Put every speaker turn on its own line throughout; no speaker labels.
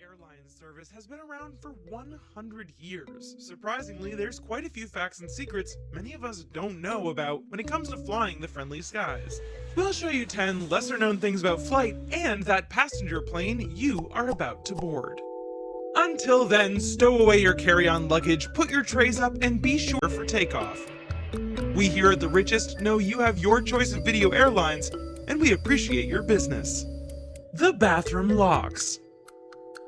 airline service has been around for 100 years. Surprisingly, there's quite a few facts and secrets many of us don't know about when it comes to flying the friendly skies. We'll show you 10 lesser known things about flight and that passenger plane you are about to board. Until then, stow away your carry-on luggage, put your trays up, and be sure for takeoff. We here at The Richest know you have your choice of video airlines, and we appreciate your business. The bathroom locks.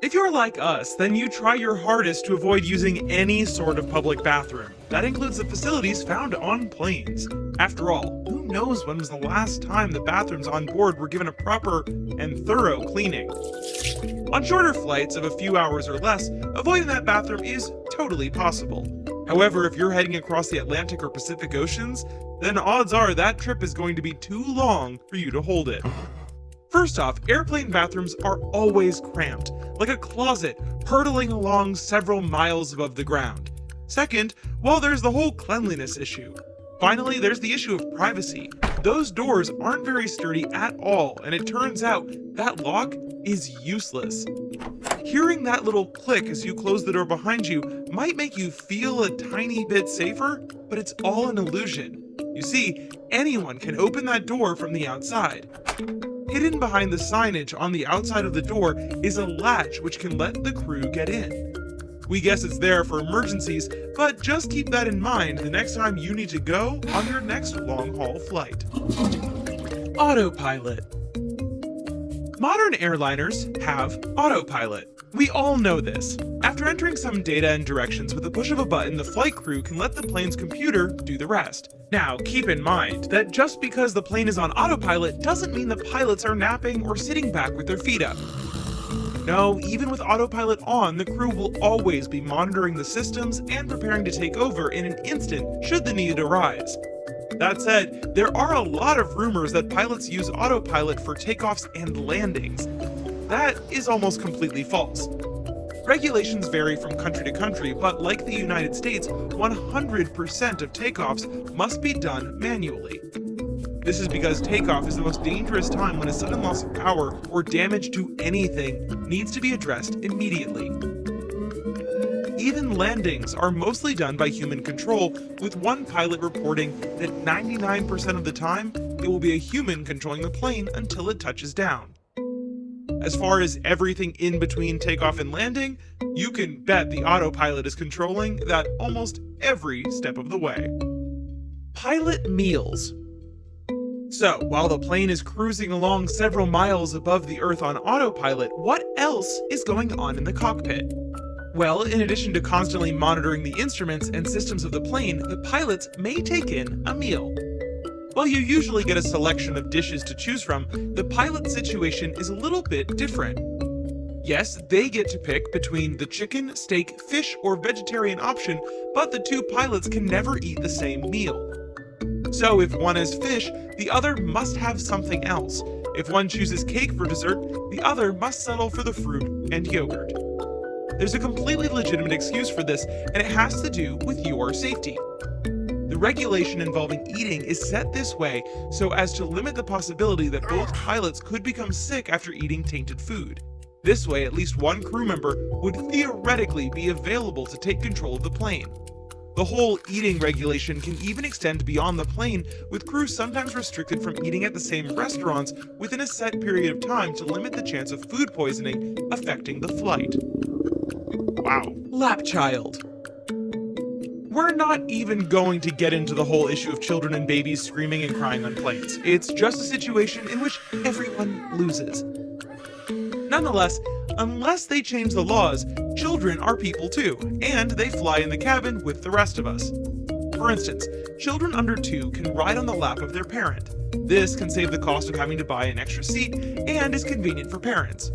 If you're like us, then you try your hardest to avoid using any sort of public bathroom. That includes the facilities found on planes. After all, who knows when was the last time the bathrooms on board were given a proper and thorough cleaning? On shorter flights of a few hours or less, avoiding that bathroom is totally possible. However, if you're heading across the Atlantic or Pacific Oceans, then odds are that trip is going to be too long for you to hold it. First off, airplane bathrooms are always cramped, like a closet hurtling along several miles above the ground. Second, well, there's the whole cleanliness issue. Finally, there's the issue of privacy. Those doors aren't very sturdy at all, and it turns out that lock is useless. Hearing that little click as you close the door behind you might make you feel a tiny bit safer, but it's all an illusion. You see, anyone can open that door from the outside. Hidden behind the signage on the outside of the door is a latch which can let the crew get in. We guess it's there for emergencies, but just keep that in mind the next time you need to go on your next long-haul flight. Autopilot. Modern airliners have autopilot. We all know this. After entering some data and directions with the push of a button, the flight crew can let the plane's computer do the rest. Now, keep in mind that just because the plane is on autopilot doesn't mean the pilots are napping or sitting back with their feet up. No, even with autopilot on, the crew will always be monitoring the systems and preparing to take over in an instant should the need arise. That said, there are a lot of rumors that pilots use autopilot for takeoffs and landings. That is almost completely false. Regulations vary from country to country, but like the United States, 100% of takeoffs must be done manually. This is because takeoff is the most dangerous time when a sudden loss of power or damage to anything needs to be addressed immediately. Even landings are mostly done by human control, with one pilot reporting that 99% of the time, it will be a human controlling the plane until it touches down. As far as everything in between takeoff and landing, you can bet the autopilot is controlling that almost every step of the way. Pilot meals. So, while the plane is cruising along several miles above the Earth on autopilot, what else is going on in the cockpit? Well, in addition to constantly monitoring the instruments and systems of the plane, the pilots may take in a meal. While you usually get a selection of dishes to choose from, the pilot situation is a little bit different. Yes, they get to pick between the chicken, steak, fish, or vegetarian option, but the two pilots can never eat the same meal. So if one has fish, the other must have something else. If one chooses cake for dessert, the other must settle for the fruit and yogurt. There's a completely legitimate excuse for this, and it has to do with your safety. The regulation involving eating is set this way so as to limit the possibility that both pilots could become sick after eating tainted food. This way, at least one crew member would theoretically be available to take control of the plane. The whole eating regulation can even extend beyond the plane, with crews sometimes restricted from eating at the same restaurants within a set period of time to limit the chance of food poisoning affecting the flight. Wow. Lapchild. We're not even going to get into the whole issue of children and babies screaming and crying on planes. It's just a situation in which everyone loses. Nonetheless, unless they change the laws, children are people too, and they fly in the cabin with the rest of us. For instance, children under 2 can ride on the lap of their parent. This can save the cost of having to buy an extra seat and is convenient for parents.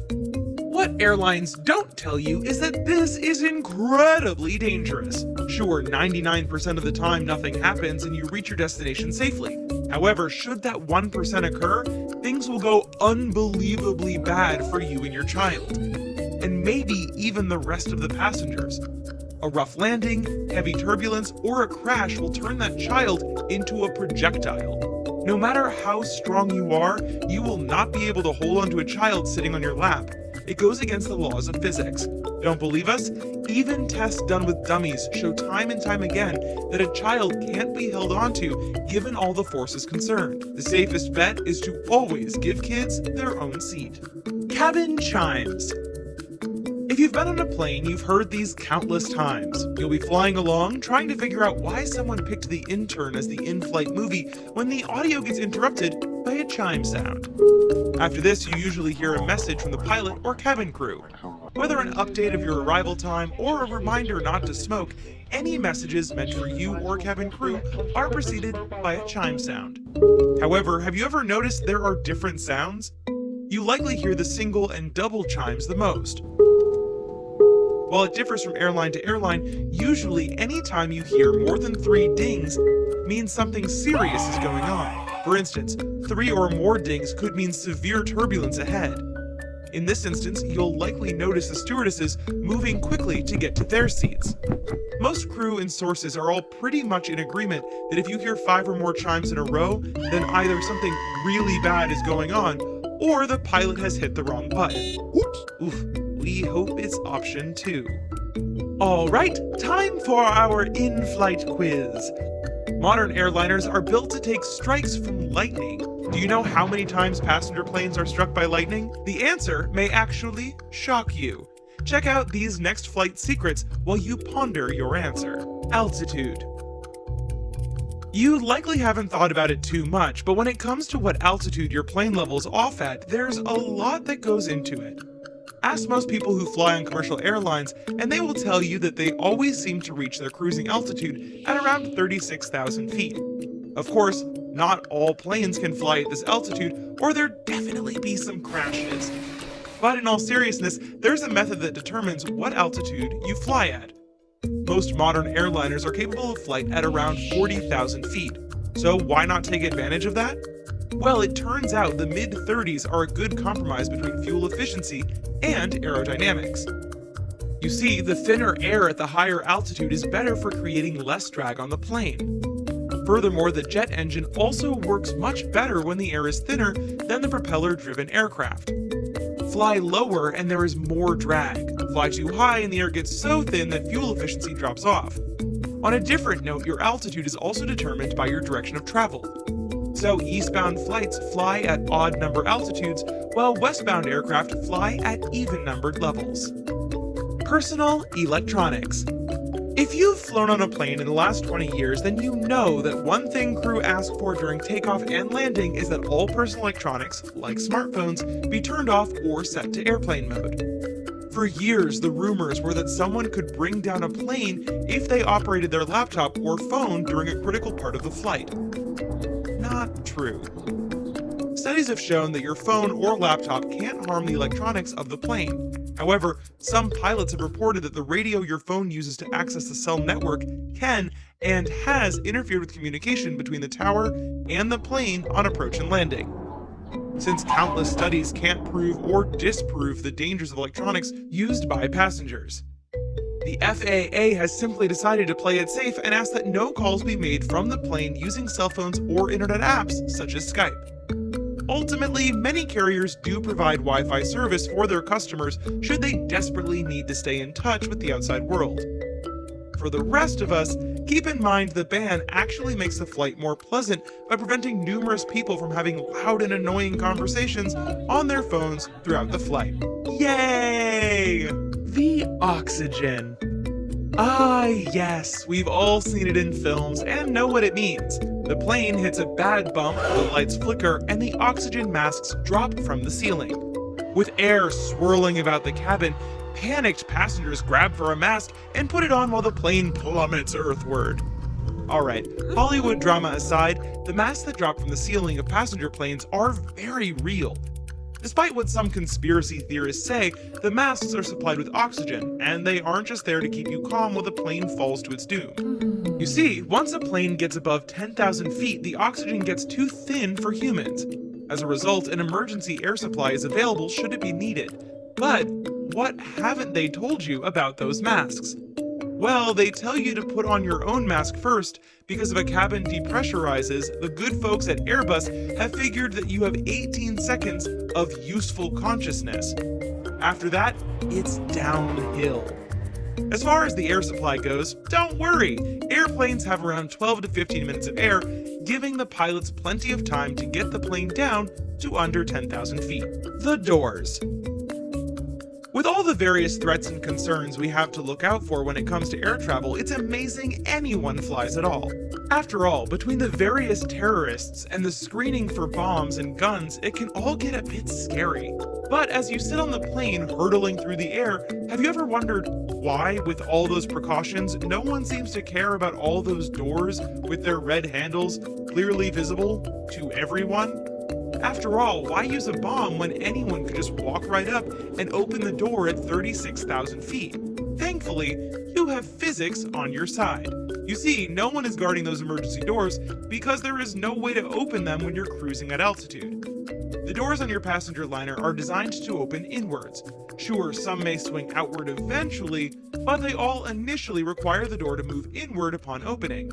What airlines don't tell you is that this is incredibly dangerous. Sure, 99% of the time nothing happens and you reach your destination safely. However, should that 1% occur, things will go unbelievably bad for you and your child, and maybe even the rest of the passengers. A rough landing, heavy turbulence, or a crash will turn that child into a projectile. No matter how strong you are, you will not be able to hold onto a child sitting on your lap. It goes against the laws of physics. Don't believe us? Even tests done with dummies show time and time again that a child can't be held onto given all the forces concerned. The safest bet is to always give kids their own seat. Cabin chimes. If you've been on a plane, you've heard these countless times. You'll be flying along, trying to figure out why someone picked The Intern as the in-flight movie when the audio gets interrupted by a chime sound. After this, you usually hear a message from the pilot or cabin crew. Whether an update of your arrival time or a reminder not to smoke, any messages meant for you or cabin crew are preceded by a chime sound. However, have you ever noticed there are different sounds? You likely hear the single and double chimes the most. While it differs from airline to airline, usually any time you hear more than 3 dings means something serious is going on. For instance, 3 or more dings could mean severe turbulence ahead. In this instance, you'll likely notice the stewardesses moving quickly to get to their seats. Most crew and sources are all pretty much in agreement that if you hear 5 or more chimes in a row, then either something really bad is going on, or the pilot has hit the wrong button. Oops. Oof. We hope it's option 2. Alright, time for our in-flight quiz. Modern airliners are built to take strikes from lightning. Do you know how many times passenger planes are struck by lightning? The answer may actually shock you. Check out these next flight secrets while you ponder your answer. Altitude. You likely haven't thought about it too much, but when it comes to what altitude your plane level's off at, there's a lot that goes into it. Ask most people who fly on commercial airlines, and they will tell you that they always seem to reach their cruising altitude at around 36,000 feet. Of course, not all planes can fly at this altitude, or there'd definitely be some crashes. But in all seriousness, there's a method that determines what altitude you fly at. Most modern airliners are capable of flight at around 40,000 feet. So why not take advantage of that? Well, it turns out the mid-30s are a good compromise between fuel efficiency and aerodynamics. You see, the thinner air at the higher altitude is better for creating less drag on the plane. Furthermore, the jet engine also works much better when the air is thinner than the propeller-driven aircraft. Fly lower and there is more drag. Fly too high and the air gets so thin that fuel efficiency drops off. On a different note, your altitude is also determined by your direction of travel. So eastbound flights fly at odd-number altitudes, while westbound aircraft fly at even-numbered levels. Personal electronics. If you've flown on a plane in the last 20 years, then you know that one thing crew ask for during takeoff and landing is that all personal electronics, like smartphones, be turned off or set to airplane mode. For years, the rumors were that someone could bring down a plane if they operated their laptop or phone during a critical part of the flight. Not true. Studies have shown that your phone or laptop can't harm the electronics of the plane. However, some pilots have reported that the radio your phone uses to access the cell network can and has interfered with communication between the tower and the plane on approach and landing. Since countless studies can't prove or disprove the dangers of electronics used by passengers. The FAA has simply decided to play it safe and asked that no calls be made from the plane using cell phones or internet apps such as Skype. Ultimately, many carriers do provide Wi-Fi service for their customers should they desperately need to stay in touch with the outside world. For the rest of us, keep in mind the ban actually makes the flight more pleasant by preventing numerous people from having loud and annoying conversations on their phones throughout the flight. Yay! The oxygen. Ah, yes, we've all seen it in films and know what it means. The plane hits a bad bump, the lights flicker, and the oxygen masks drop from the ceiling. With air swirling about the cabin, panicked passengers grab for a mask and put it on while the plane plummets earthward. Alright, Hollywood drama aside, the masks that drop from the ceiling of passenger planes are very real. Despite what some conspiracy theorists say, the masks are supplied with oxygen, and they aren't just there to keep you calm while the plane falls to its doom. You see, once a plane gets above 10,000 feet, the oxygen gets too thin for humans. As a result, an emergency air supply is available should it be needed. But what haven't they told you about those masks? Well, they tell you to put on your own mask first, because if a cabin depressurizes, the good folks at Airbus have figured that you have 18 seconds of useful consciousness. After that, it's downhill. As far as the air supply goes, don't worry. Airplanes have around 12 to 15 minutes of air, giving the pilots plenty of time to get the plane down to under 10,000 feet. The doors. With all the various threats and concerns we have to look out for when it comes to air travel, it's amazing anyone flies at all. After all, between the various terrorists and the screening for bombs and guns, it can all get a bit scary. But as you sit on the plane hurtling through the air, have you ever wondered why, with all those precautions, no one seems to care about all those doors with their red handles clearly visible to everyone? After all, why use a bomb when anyone could just walk right up and open the door at 36,000 feet? Thankfully, you have physics on your side. You see, no one is guarding those emergency doors because there is no way to open them when you're cruising at altitude. The doors on your passenger liner are designed to open inwards. Sure, some may swing outward eventually, but they all initially require the door to move inward upon opening.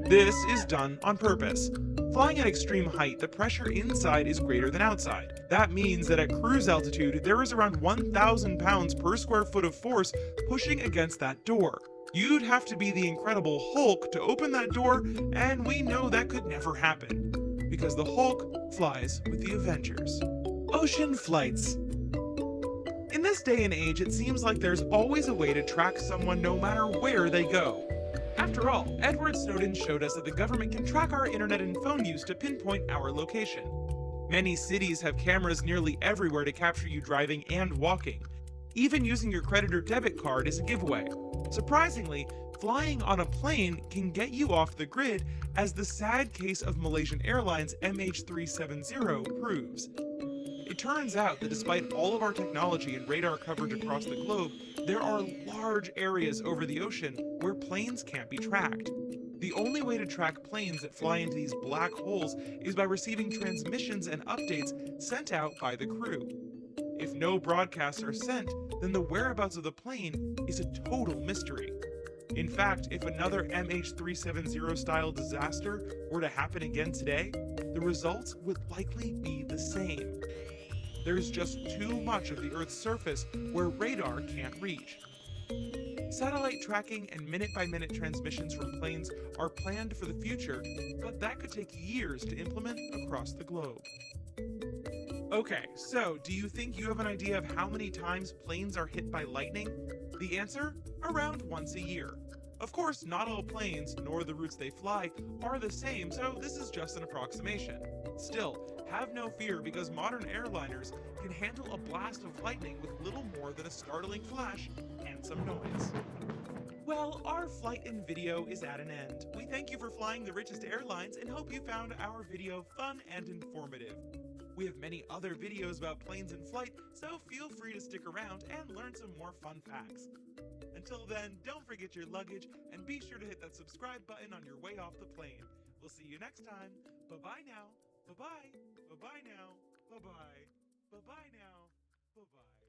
This is done on purpose. Flying at extreme height, the pressure inside is greater than outside. That means that at cruise altitude, there is around 1,000 pounds per square foot of force pushing against that door. You'd have to be the Incredible Hulk to open that door, and we know that could never happen, because the Hulk flies with the Avengers. Ocean flights. In this day and age, it seems like there's always a way to track someone no matter where they go. After all, Edward Snowden showed us that the government can track our internet and phone use to pinpoint our location. Many cities have cameras nearly everywhere to capture you driving and walking. Even using your credit or debit card is a giveaway. Surprisingly, flying on a plane can get you off the grid, as the sad case of Malaysian Airlines MH370 proves. It turns out that despite all of our technology and radar coverage across the globe, there are large areas over the ocean where planes can't be tracked. The only way to track planes that fly into these black holes is by receiving transmissions and updates sent out by the crew. If no broadcasts are sent, then the whereabouts of the plane is a total mystery. In fact, if another MH370 style disaster were to happen again today, the results would likely be the same. There's just too much of the Earth's surface where radar can't reach. Satellite tracking and minute-by-minute transmissions from planes are planned for the future, but that could take years to implement across the globe. Okay, so do you think you have an idea of how many times planes are hit by lightning? The answer? Around once a year. Of course, not all planes, nor the routes they fly, are the same, so this is just an approximation. Still, have no fear, because modern airliners can handle a blast of lightning with little more than a startling flash and some noise. Well, our flight and video is at an end. We thank you for flying the richest airlines and hope you found our video fun and informative. We have many other videos about planes in flight, so feel free to stick around and learn some more fun facts. Until then, don't forget your luggage and be sure to hit that subscribe button on your way off the plane. We'll see you next time. Bye-bye now. Bye-bye. Bye-bye now. Bye-bye. Bye-bye now. Bye-bye.